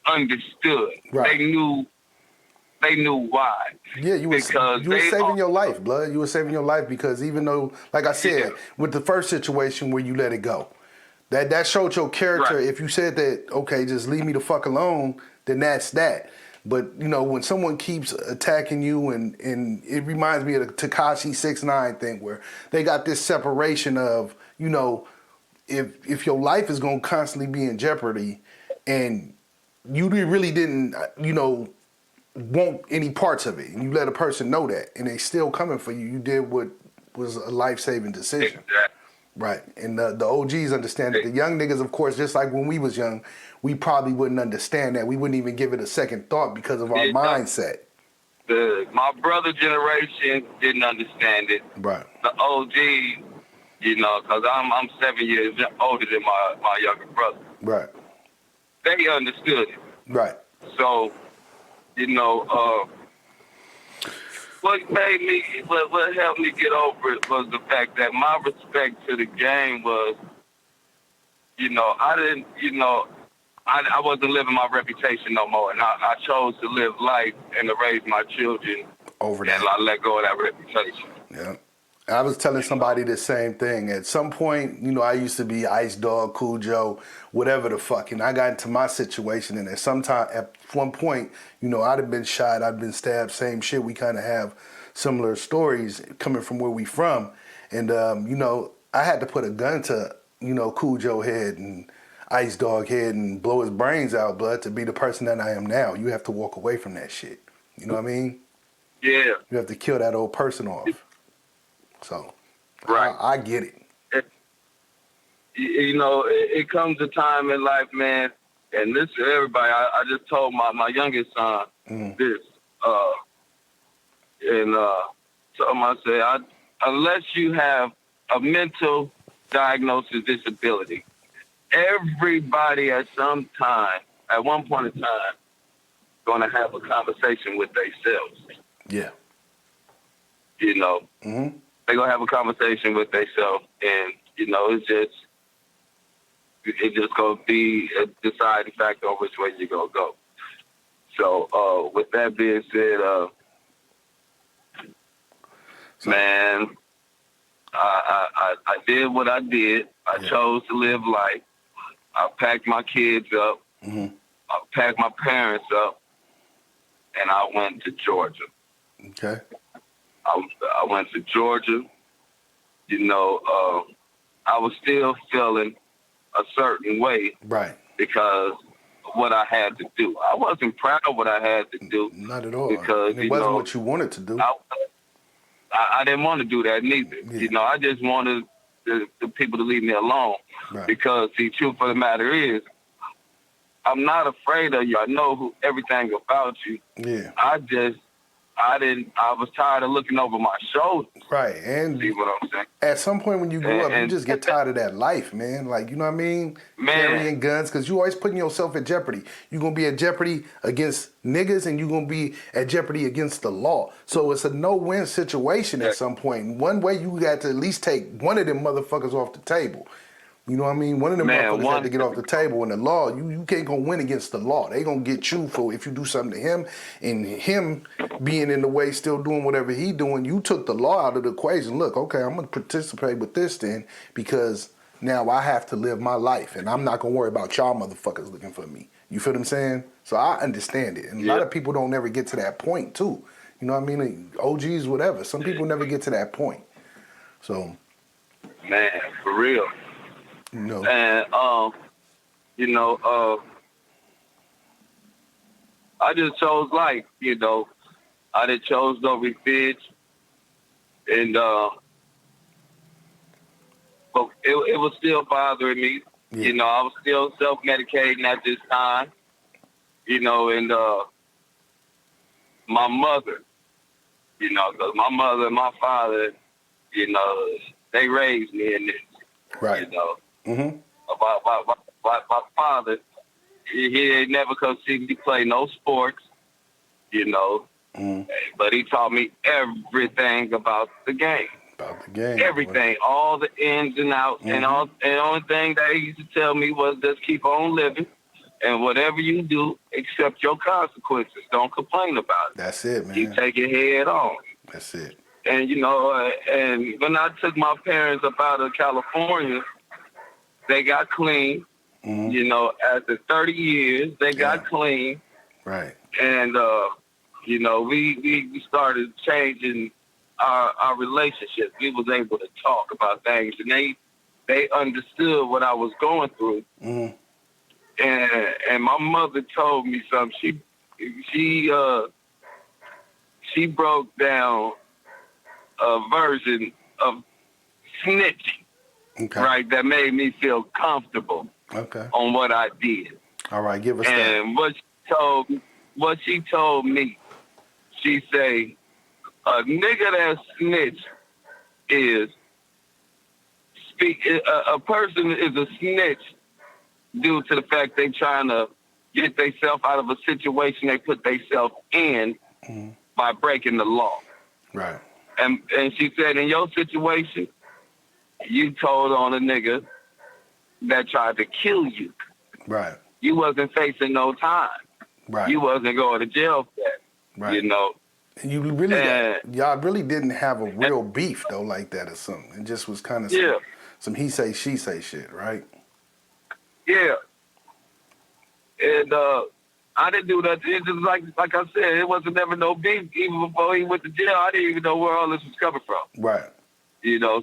understood. Right. They knew why. Yeah, you were saving your life, blood. You were saving your life because even though, like I said, with the first situation where you let it go, that showed your character. Right. If you said that, okay, just leave me the fuck alone, then that's that. But you know, when someone keeps attacking you, and it reminds me of the Tekashi 6ix9ine thing, where they got this separation of, you know, if your life is gonna constantly be in jeopardy, and you really didn't, you know, want any parts of it, and you let a person know that, and they still coming for you, you did what was a life-saving decision. Exactly. Right. And the OGs understand it. The young niggas, of course, just like when we was young, we probably wouldn't understand that. We wouldn't even give it a second thought because of our mindset. My brother generation didn't understand it. Right. The OG, you know, because I'm 7 years older than my younger brother. Right. They understood it. Right. So, you know, what helped me get over it was the fact that my respect to the game was, you know, I wasn't living my reputation no more, and I chose to live life and to raise my children over that. And I let go of that reputation. Yeah. I was telling somebody the same thing. At some point, you know, I used to be Ice Dog, Cool Joe, whatever the fuck, and I got into my situation, and at one point, you know, I'd have been shot, I'd been stabbed, same shit. We kind of have similar stories coming from where we from, and you know, I had to put a gun to, you know, Cool Joe head and Ice Dog head and blow his brains out, blood, to be the person that I am now. You have to walk away from that shit. You know what I mean? Yeah. You have to kill that old person off. So, right. I get it. You know, it comes a time in life, man, and this is everybody. I just told my youngest son this, and told him, I said, unless you have a mental diagnosis disability, everybody at some time, at one point in time, going to have a conversation with themselves. Yeah. You know. Mm-hmm. They're going to have a conversation with themselves, and, you know, it's just going to be a deciding factor on which way you're going to go. So, with that being said, man, I did what I did. I chose to live life. I packed my kids up. Mm-hmm. I packed my parents up, and I went to Georgia. Okay. I went to Georgia. You know, I was still feeling a certain way. Right. Because of what I had to do. I wasn't proud of what I had to do. Not at all. Because, it wasn't what you wanted to do. I didn't want to do that neither. Yeah. You know, I just wanted the people to leave me alone. Right. Because the truth of the matter is, I'm not afraid of you. I know everything about you. Yeah. I was tired of looking over my shoulder. Right. And see what I'm saying? At some point when you grow up, you just get tired of that life, man. Like, you know what I mean? Carrying guns, because you always putting yourself at jeopardy. You're going to be at jeopardy against niggas, and you're going to be at jeopardy against the law. So it's a no-win situation at some point. One way, you got to at least take one of them motherfuckers off the table. You know what I mean? One of them motherfuckers had to get off the table. In the law, you can't go win against the law. They gonna get you for if you do something to him, and him being in the way, still doing whatever he doing. You took the law out of the equation. Look, okay, I'm gonna participate with this then, because now I have to live my life, and I'm not gonna worry about y'all motherfuckers looking for me. You feel what I'm saying? So I understand it, and a lot of people don't ever get to that point too. You know what I mean? OGs, whatever. Some people never get to that point. So, man, for real. No. And you know, I just chose life. You know, I just chose no revenge, and but it was still bothering me. Yeah. You know, I was still self-medicating at this time. You know, and my mother. You know, 'cause my mother and my father, you know, they raised me in this. Right. You know. Mm-hmm. My father, he never come see me play no sports, you know. But he taught me everything about the game. About the game. Everything, boy. All the ins and outs. And the only thing that he used to tell me was just keep on living. And whatever you do, accept your consequences. Don't complain about it. That's it, man. You take it head on. That's it. And, you know, and when I took my parents up out of California, they got clean. You know, after 30 years, they got clean. Right. And, you know, we started changing our relationship. We was able to talk about things, and they understood what I was going through. And my mother told me something. She broke down a version of snitching, right? That made me feel comfortable on what I did. All right, give us and that. What she told me, she say, a nigga that snitch is a person is a snitch due to the fact they trying to get themselves out of a situation they put themselves in by breaking the law. Right. And she said, in your situation, you told on a nigga that tried to kill you. Right. You wasn't facing no time. Right. You wasn't going to jail for that. Right. You know. And y'all really didn't have a real beef though, like that or something. It just was kind of some he say she say shit, right? Yeah. And I didn't do that. It just like I said, it wasn't never no beef. Even before he went to jail, I didn't even know where all this was coming from. Right. You know,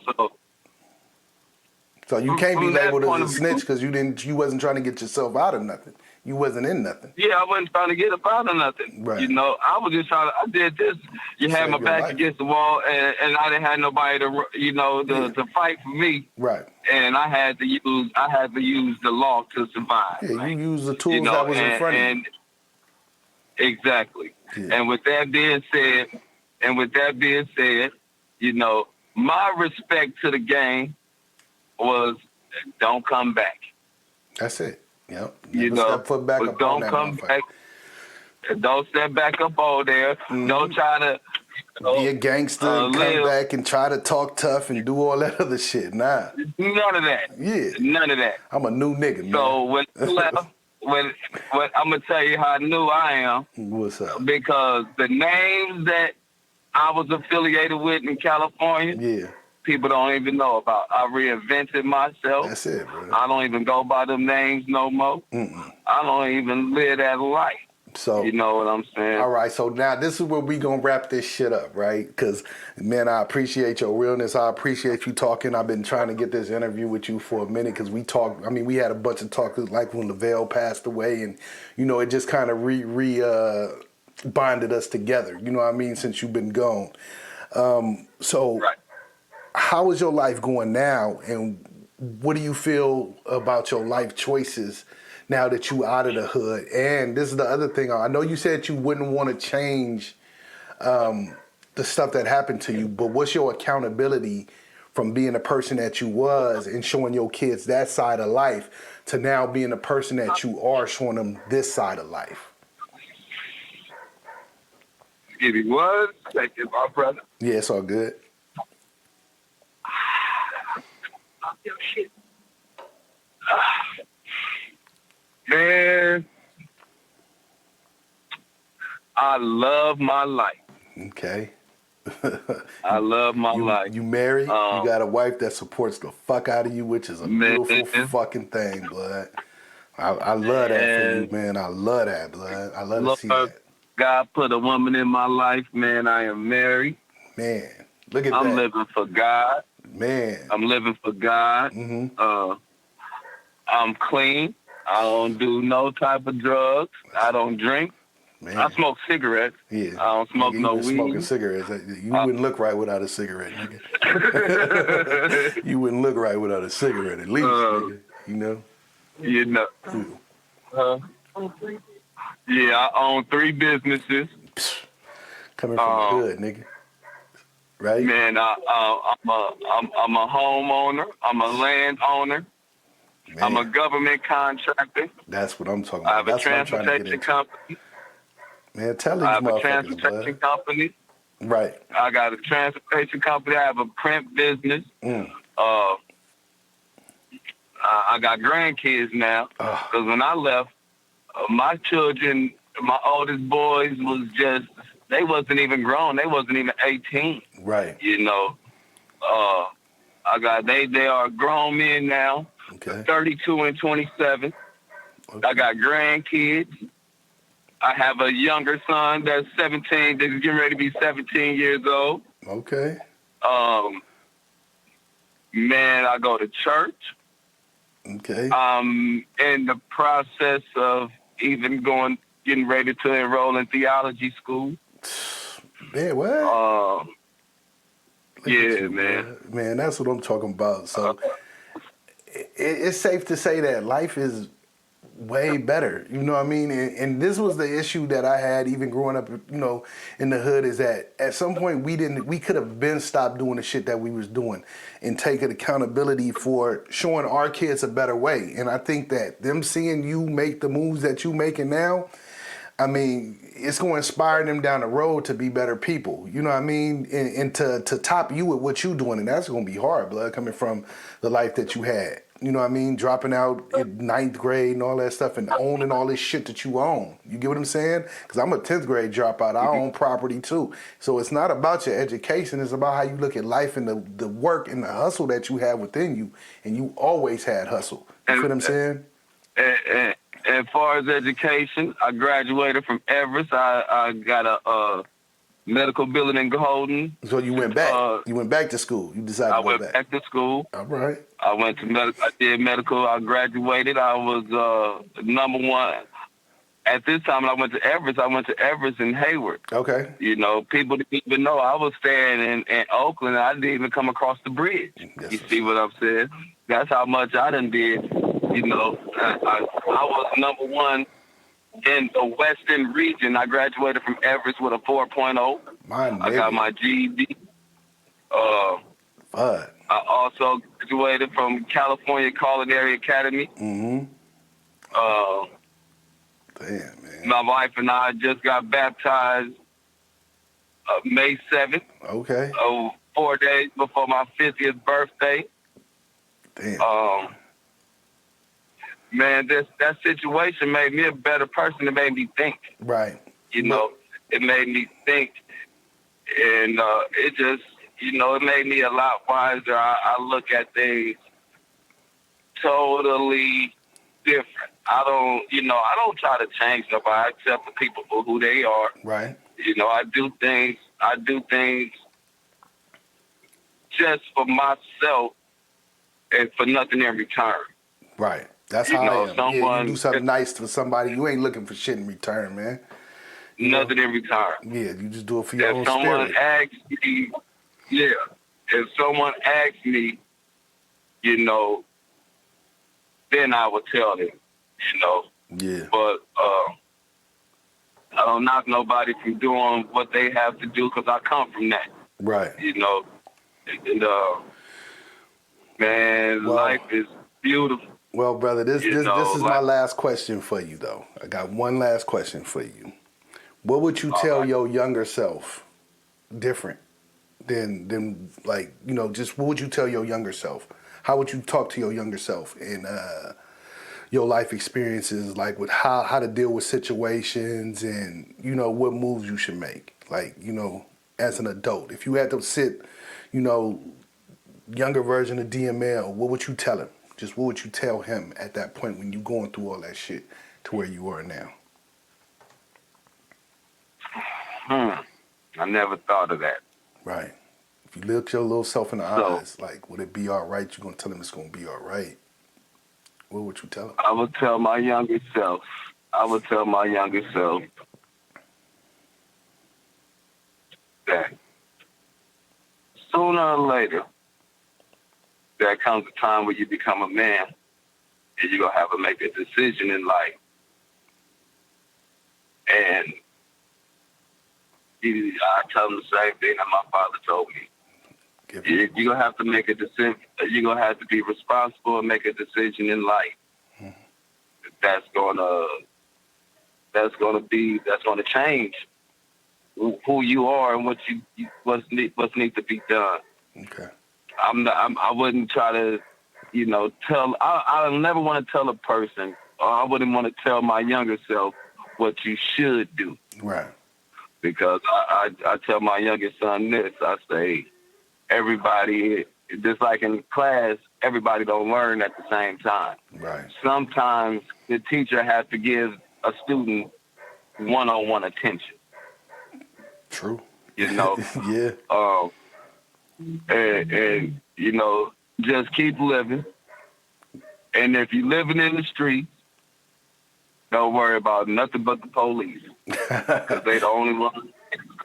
so you can't be labeled as a snitch because you wasn't trying to get yourself out of nothing. You wasn't in nothing. Yeah, I wasn't trying to get up out of nothing. Right. You know, I was just trying to, I did this. You had my back against the wall, and I didn't have nobody to, you know, to fight for me. Right. And I had to use the law to survive. Yeah, you used the tools that was in front of you. Exactly. Yeah. And with that being said, you know, my respect to the game was don't come back. That's it. Yep. You know, step foot back up don't on come that back. Don't step back up on there. Don't try to be a gangster and come back and try to talk tough and do all that other shit. Nah. None of that. Yeah. None of that. I'm a new nigga, man. So when I left, when I'm gonna tell you how new I am. What's up? Because the names that I was affiliated with in California, people don't even know about. I reinvented myself. That's it, bro. I don't even go by them names no more. I don't even live that life. So, you know what I'm saying? All right, so now this is where we gonna wrap this shit up, right? Because, man, I appreciate your realness. I appreciate you talking. I've been trying to get this interview with you for a minute because we talked. I mean, we had a bunch of talk like when LaVelle passed away, and you know, it just kind of bonded us together. You know what I mean? Since you've been gone. So, how is your life going now, and what do you feel about your life choices now that you out of the hood? And this is the other thing. I know you said you wouldn't want to change the stuff that happened to you, but what's your accountability from being the person that you was and showing your kids that side of life to now being the person that you are, showing them this side of life? Give me 1 second, my brother. Yeah, it's all good. Shit. Man, I love my life. Okay. I love my life. You married, you got a wife that supports the fuck out of you, which is a beautiful fucking thing, blood. I love that for you, man. I love that, blood. I love to see that. God put a woman in my life, man. I am married. Man, look at that. I'm living for God. Man. I'm living for God. I'm clean. I don't do no type of drugs. I don't drink. Man. I smoke cigarettes. Yeah. I don't smoke no weed. Smoking cigarettes. You wouldn't look right without a cigarette, nigga. You wouldn't look right without a cigarette, at least, nigga. You know? You know. Yeah, I own 3 businesses. Coming from the hood, nigga. Right? Man, I'm a homeowner. I'm a landowner. Man. I'm a government contractor. That's what I'm talking about. I have a transportation company. Man, tell these I have a motherfuckers, transportation bud. company. Right. I got a transportation company. I have a print business. I got grandkids now. Because when I left, my children, my oldest boys they wasn't even grown. They wasn't even 18. Right. You know, they are grown men now. Okay. 32 and 27. Okay. I got grandkids. I have a younger son that's 17, that's getting ready to be 17 years old. Okay. Man, I go to church. Okay. I'm in the process of even getting ready to enroll in theology school. Man, what? Yeah, man. Man, that's what I'm talking about. So it's safe to say that life is way better. You know what I mean? And this was the issue that I had even growing up, in the hood, is that at some point we could have been stopped doing the shit that we was doing and taking accountability for showing our kids a better way. And I think that them seeing you make the moves that you making now, I mean, it's going to inspire them down the road to be better people. You know what I mean? And to top you with what you doing. And that's going to be hard, blood, coming from the life that you had. You know what I mean? Dropping out in ninth grade and all that stuff and owning all this shit that you own. You get what I'm saying? Because I'm a 10th grade dropout. I own property too. So it's not about your education. It's about how you look at life and the work and the hustle that you have within you. And you always had hustle. You feel what I'm saying? And as far as education, I graduated from Everest. I got a medical billing in Golden. So you went back. You went back to school. You decided to go back. I went back to school. All right. I went to I did medical. I graduated. I was number one. At this time, when I went to Everest in Hayward. Okay. You know, people didn't even know I was staying in Oakland. I didn't even come across the bridge. Yes, you see what I'm saying? That's how much I done did. You know, I was number one in the Western region. I graduated from Everest with a 4.0. I got my GED. I also graduated from California Culinary Academy. Mm-hmm. Damn, man. My wife and I just got baptized May 7th. Okay. 4 days before my 50th birthday. Damn. Man, that situation made me a better person. It made me think. Right. You know, it made me think. And it just, it made me a lot wiser. I look at things totally different. I don't try to change nobody. I accept the people for who they are. Right. I do things just for myself and for nothing in return. Right. That's how I am. You do something nice for somebody, you ain't looking for shit in return, man. Nothing in return. Yeah, you just do it for your own spirit. If someone asks me, then I would tell them, Yeah. But I don't knock nobody from doing what they have to do because I come from that. Right. And man, life is beautiful. Well, brother, this is my last question for you, though. I got one last question for you. What would you tell your younger self different than just what would you tell your younger self? How would you talk to your younger self in your life experiences, like with how to deal with situations and, what moves you should make? Like, as an adult, if you had to sit, younger version of DML, what would you tell him? Just what would you tell him at that point when you're going through all that shit to where you are now? I never thought of that. Right. If you look your little self in the eyes, like, would it be all right? You're going to tell him it's going to be all right. What would you tell him? I would tell my younger self that sooner or later, there comes a time where you become a man and you're going to have to make a decision in life. And I tell him the same thing that my father told me. You're going to have to make a decision. You're going to have to be responsible and make a decision in life that's going to that's gonna change who you are and what's need to be done. Okay. I wouldn't try to, tell. I never want to tell a person, or I wouldn't want to tell my younger self what you should do. Right. Because I tell my youngest son this. I say, everybody, just like in class, everybody don't learn at the same time. Right. Sometimes the teacher has to give a student one-on-one attention. True. Yeah. And just keep living. And if you're living in the streets, don't worry about nothing but the police, because they the only ones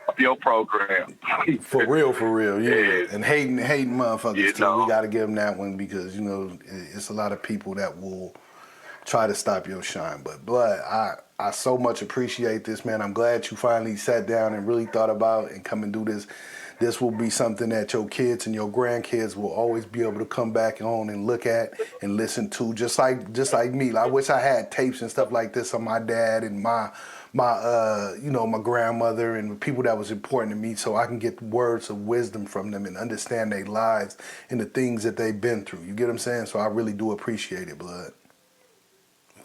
up your program. For real, yeah. And hating motherfuckers too. We got to give them that one, because it's a lot of people that will try to stop your shine. But Blood, I so much appreciate this, man. I'm glad you finally sat down and really thought about and come and do this. This will be something that your kids and your grandkids will always be able to come back on and look at and listen to, just like me. I wish I had tapes and stuff like this on my dad and my grandmother and the people that was important to me, so I can get words of wisdom from them and understand their lives and the things that they've been through. You get what I'm saying? So I really do appreciate it, Blood.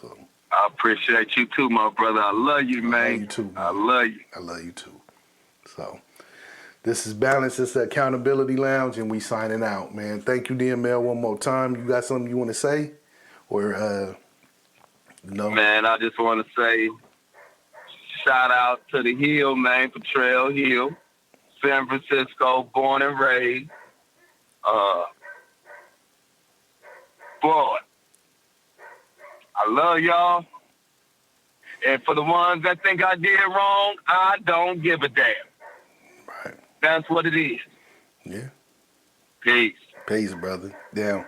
So, I appreciate you too, my brother. I love you, man. I love you too, man. I love you. I love you too. So, this is Balance. It's the Accountability Lounge, and we signing out, man. Thank you, DML, one more time. You got something you want to say? Or, no? Man, I just want to say, shout out to the Hill, man, Betrayal Hill, San Francisco, born and raised. Boy, I love y'all. And for the ones that think I did wrong, I don't give a damn. Right. That's what it is. Yeah. Peace. Peace, brother. Down.